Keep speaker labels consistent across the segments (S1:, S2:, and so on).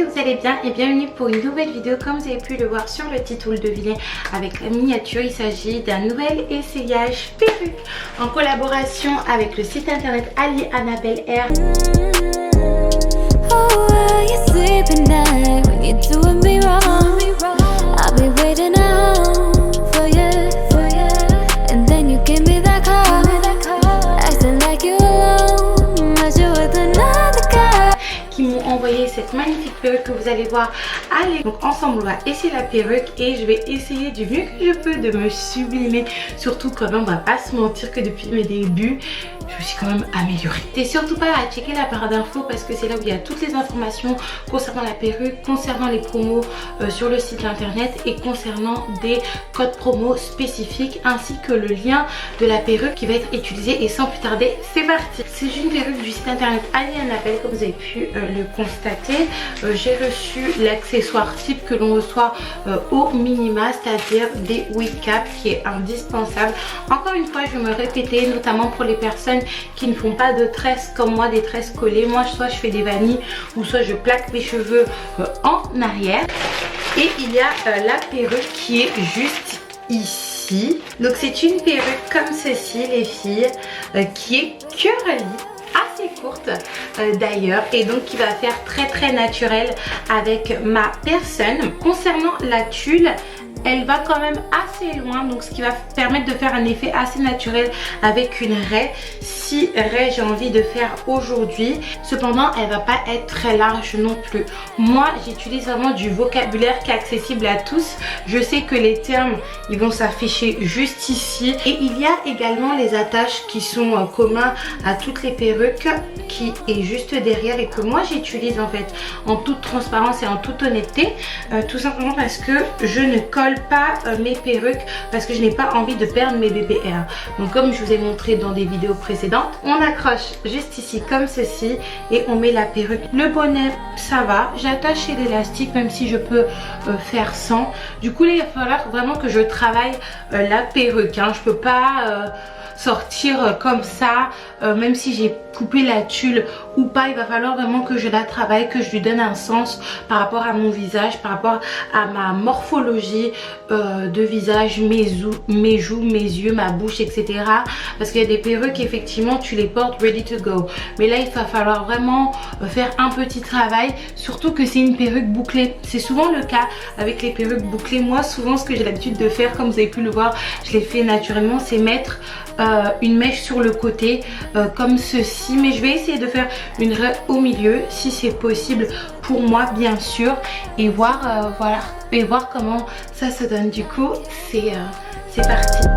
S1: vous allez bien et bienvenue pour une nouvelle vidéo. Comme vous avez pu le voir sur le titre ou le deviner avec la miniature, il s'agit d'un nouvel essayage perruque en collaboration avec le site internet Ali Annabelle Hair. Envoyer cette magnifique perruque que vous allez voir. Allez, donc ensemble on va essayer la perruque et je vais essayer du mieux que je peux de me sublimer. Surtout quand même, on va pas se mentir que depuis mes débuts je me suis quand même améliorée. Et surtout pas à checker la barre d'infos parce que c'est là où il y a toutes les informations concernant la perruque, concernant les promos sur le site internet et concernant des codes promo spécifiques ainsi que le lien de la perruque qui va être utilisée. Et sans plus tarder, c'est parti. C'est une perruque du site internet Ali Annabelle comme vous avez pu le constater. J'ai reçu l'accessoire type que l'on reçoit au minima, c'est-à-dire des wig caps qui est indispensable. Encore une fois, je vais me répéter, notamment pour les personnes qui ne font pas de tresses comme moi, des tresses collées. Moi, soit je fais des vanilles ou soit je plaque mes cheveux en arrière. Et il y a la perruque qui est juste ici. Donc c'est une perruque comme ceci les filles, qui est curly, assez courte d'ailleurs, et donc qui va faire très naturel avec ma personne. Concernant la tulle, elle va quand même assez loin, donc ce qui va permettre de faire un effet assez naturel avec une raie. Si raie j'ai envie de faire aujourd'hui, cependant elle va pas être très large non plus. Moi j'utilise vraiment du vocabulaire qui est accessible à tous. Je sais que les termes ils vont s'afficher juste ici, et il y a également les attaches qui sont communs à toutes les perruques qui est juste derrière et que moi j'utilise en fait en toute transparence et en toute honnêteté, tout simplement parce que je ne colle pas mes perruques parce que je n'ai pas envie de perdre mes bébés hair. Donc comme je vous ai montré dans des vidéos précédentes, on accroche juste ici comme ceci et on met la perruque. Le bonnet ça va, j'ai attaché l'élastique même si je peux faire sans. Du coup là il va falloir vraiment que je travaille la perruque, hein. Je peux pas sortir comme ça, même si j'ai coupé la tulle ou pas. Il va falloir vraiment que je la travaille, que je lui donne un sens par rapport à mon visage, par rapport à ma morphologie de visage, mes joues, mes yeux, ma bouche, etc. Parce qu'il y a des perruques effectivement tu les portes ready to go, mais là il va falloir vraiment faire un petit travail, surtout que c'est une perruque bouclée. C'est souvent le cas avec les perruques bouclées. Moi souvent ce que j'ai l'habitude de faire, comme vous avez pu le voir, je l'ai fait naturellement, c'est mettre une mèche sur le côté comme ceci, mais je vais essayer de faire une raie au milieu si c'est possible pour moi bien sûr, et voir voilà, et voir comment ça se donne. Du coup c'est parti.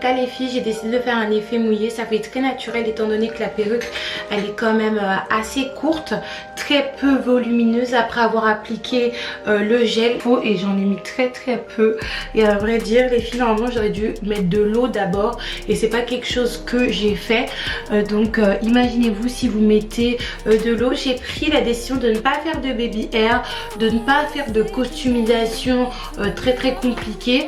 S1: cas les filles, j'ai décidé de faire un effet mouillé. Ça fait très naturel étant donné que la perruque elle est quand même assez courte, très peu volumineuse après avoir appliqué le gel et j'en ai mis très peu. Et à vrai dire les filles, normalement j'aurais dû mettre de l'eau d'abord et c'est pas quelque chose que j'ai fait. Donc imaginez-vous si vous mettez de l'eau. J'ai pris la décision de ne pas faire de baby hair, de ne pas faire de costumisation très compliquée,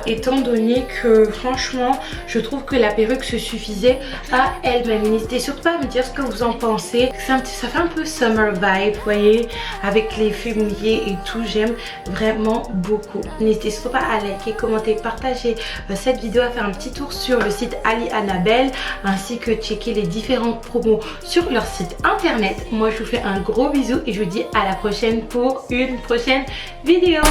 S1: étant donné que franchement je trouve que la perruque se suffisait à elle-même. N'hésitez surtout pas à me dire ce que vous en pensez. Ça fait un peu summer vibe, vous voyez, avec les feux mouillés et tout. J'aime vraiment beaucoup. N'hésitez surtout pas à liker, commenter, partager cette vidéo, à faire un petit tour sur le site Ali Annabelle ainsi que checker les différentes promos sur leur site internet. Moi je vous fais un gros bisou et je vous dis à la prochaine pour une prochaine vidéo.